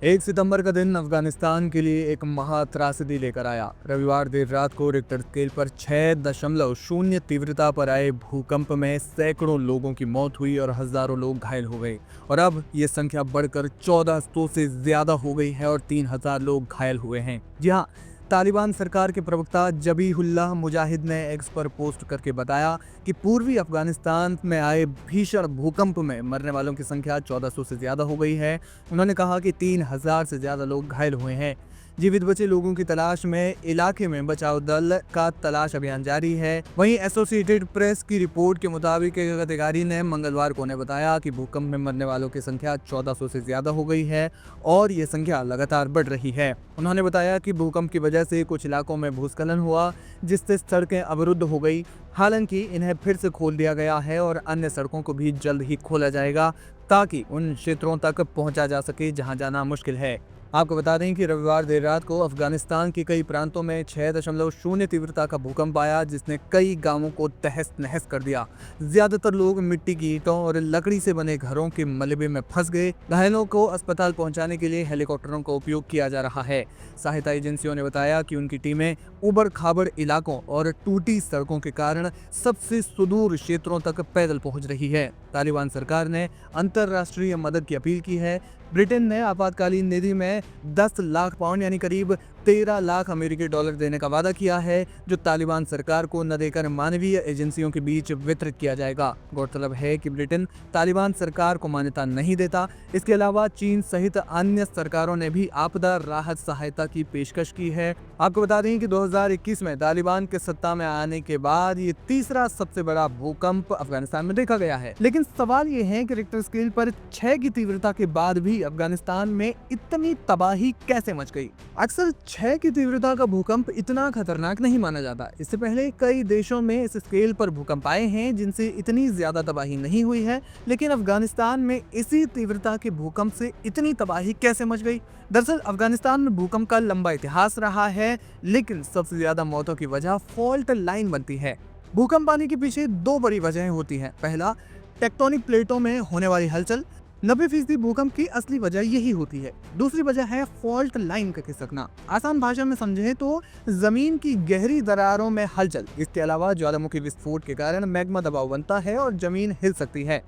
1 सितंबर का दिन अफगानिस्तान के लिए एक महा त्रासदी लेकर आया। रविवार देर रात को रिक्टर स्केल पर 6.0 तीव्रता पर आए भूकंप में सैकड़ों लोगों की मौत हुई और हजारों लोग घायल हो गए। और अब ये संख्या बढ़कर 1400 से ज्यादा हो गई है और 3000 लोग घायल हुए हैं। जी हाँ, तालिबान सरकार के प्रवक्ता जबीहुल्लाह मुजाहिद ने एक्स पर पोस्ट करके बताया कि पूर्वी अफगानिस्तान में आए भीषण भूकंप में मरने वालों की संख्या 1400 से ज्यादा हो गई है। उन्होंने कहा कि 3000 से ज्यादा लोग घायल हुए हैं। जीवित बचे लोगों की तलाश में इलाके में बचाव दल का तलाश अभियान जारी है। वहीं एसोसिएटेड प्रेस की रिपोर्ट के मुताबिक एक अधिकारी ने मंगलवार को उन्हें बताया कि भूकंप में मरने वालों की संख्या 1400 से ज्यादा हो गई है और ये संख्या लगातार बढ़ रही है। उन्होंने बताया कि भूकंप की वजह से कुछ इलाकों में भूस्खलन हुआ, जिससे सड़कें अवरुद्ध हो गई। हालांकि इन्हें फिर से खोल दिया गया है और अन्य सड़कों को भी जल्द ही खोला जाएगा ताकि उन क्षेत्रों तक पहुंचा जा सके जहां जाना मुश्किल है। आपको बता दें कि रविवार देर रात को अफगानिस्तान के कई प्रांतों में 6.0 तीव्रता का भूकंप आया, जिसने कई गांवों को तहस नहस कर दिया। ज्यादातर लोग मिट्टी की ईंटों और लकड़ी से बने घरों के मलबे में फंस गए। घायलों को अस्पताल पहुंचाने के लिए हेलीकॉप्टरों का उपयोग किया जा रहा है। सहायता एजेंसियों ने बताया कि उनकी टीमें उबड़ खाबड़ इलाकों और टूटी सड़कों के कारण सबसे सुदूर क्षेत्रों तक पैदल पहुंच रही है। तालिबान सरकार ने अंतर्राष्ट्रीय मदद की अपील की है। ब्रिटेन ने आपातकालीन निधि में 10 लाख पाउंड यानी करीब 13 लाख अमेरिकी डॉलर देने का वादा किया है, जो तालिबान सरकार को न देकर मानवीय एजेंसियों के बीच वितरित किया जाएगा। गौरतलब है कि ब्रिटेन तालिबान सरकार को मान्यता नहीं देता। इसके अलावा चीन सहित अन्य सरकारों ने भी आपदा राहत सहायता की पेशकश की है। आपको बता दें कि 2021 में तालिबान के सत्ता में आने के बाद ये तीसरा सबसे बड़ा भूकंप अफगानिस्तान में देखा गया है। लेकिन सवाल ये है कि रिक्टर स्केल पर 6 की तीव्रता के बाद भी अफगानिस्तान में इतनी तबाही कैसे मच गई। अक्सर 6 की तीव्रता का भूकंप इतना खतरनाक नहीं माना जाता। इससे पहले कई देशों में इस स्केल पर भूकंप आए हैं जिनसे इतनी ज्यादा तबाही नहीं हुई है, लेकिन अफगानिस्तान में इसी तीव्रता के भूकंप से इतनी तबाही कैसे मच गई। दरअसल अफगानिस्तान में भूकंप का लंबा इतिहास रहा है, लेकिन सबसे ज्यादा मौतों की वजह फॉल्ट लाइन बनती है। भूकंप आने के पीछे 2 बड़ी वजहें होती हैं। पहला, टेक्टोनिक प्लेटों में होने वाली हलचल। 90% भूकंप की असली वजह यही होती है। दूसरी वजह है फॉल्ट लाइन का खिसकना। आसान भाषा में समझे तो जमीन की गहरी दरारों में हलचल। इसके अलावा ज्वालामुखी विस्फोट के कारण मैग्मा दबाव बनता है और जमीन हिल सकती है।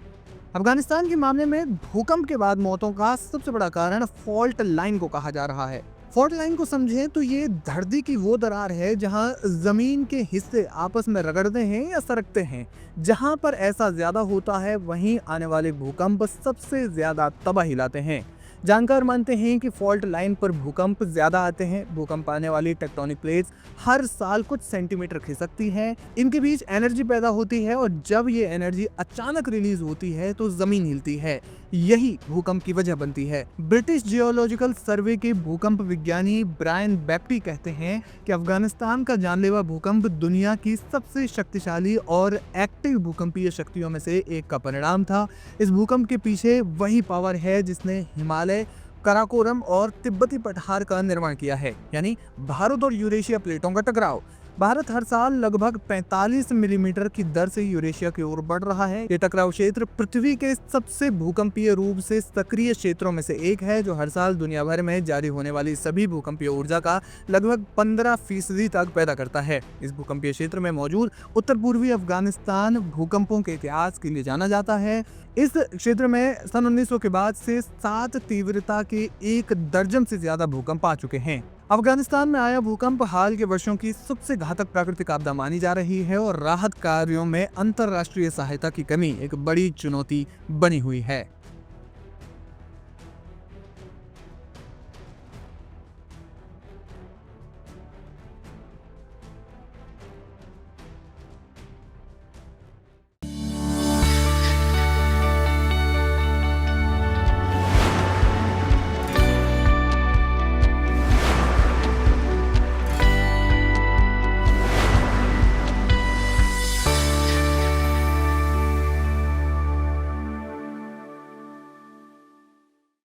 अफगानिस्तान के मामले में भूकंप के बाद मौतों का सबसे बड़ा कारण फॉल्ट लाइन को कहा जा रहा है। फॉल्ट लाइन को समझें तो ये धरती की वो दरार है जहां जमीन के हिस्से आपस में रगड़ते हैं या सरकते हैं। जहां पर ऐसा ज्यादा होता है, वहीं आने वाले भूकंप सबसे ज्यादा तबाही लाते हैं। जानकार मानते हैं कि फॉल्ट लाइन पर भूकंप ज्यादा आते हैं। भूकंप आने वाली टेक्टोनिक प्लेट्स हर साल कुछ सेंटीमीटर खिसकती हैं। इनके बीच एनर्जी पैदा होती है और जब ये एनर्जी अचानक रिलीज होती है तो जमीन हिलती है। यही भूकंप की वजह बनती है। ब्रिटिश जियोलॉजिकल सर्वे के भूकंप विज्ञानी ब्रायन बैप्टी कहते हैं कि अफगानिस्तान का जानलेवा भूकंप दुनिया की सबसे शक्तिशाली और एक्टिव भूकंपीय शक्तियों में से एक का परिणाम था। इस भूकंप के पीछे वही पावर है जिसने हिमालय, कराकोरम और तिब्बती पठार का निर्माण किया है, यानी भारत और यूरेशिया प्लेटों का टकराव। भारत हर साल लगभग 45 मिलीमीटर की दर से यूरेशिया की ओर बढ़ रहा है। ये टकराव क्षेत्र पृथ्वी के सबसे भूकंपीय रूप से सक्रिय क्षेत्रों में से एक है, जो हर साल दुनिया भर में जारी होने वाली सभी भूकंपीय ऊर्जा का लगभग 15% तक पैदा करता है। इस भूकंपीय क्षेत्र में मौजूद उत्तर पूर्वी अफगानिस्तान भूकंपों के इतिहास के लिए जाना जाता है। इस क्षेत्र में सन 1900 के बाद से 7 तीव्रता के 1 दर्जन से ज्यादा भूकंप आ चुके हैं। अफगानिस्तान में आया भूकंप हाल के वर्षों की सबसे घातक प्राकृतिक आपदा मानी जा रही है और राहत कार्यों में अंतर्राष्ट्रीय सहायता की कमी एक बड़ी चुनौती बनी हुई है।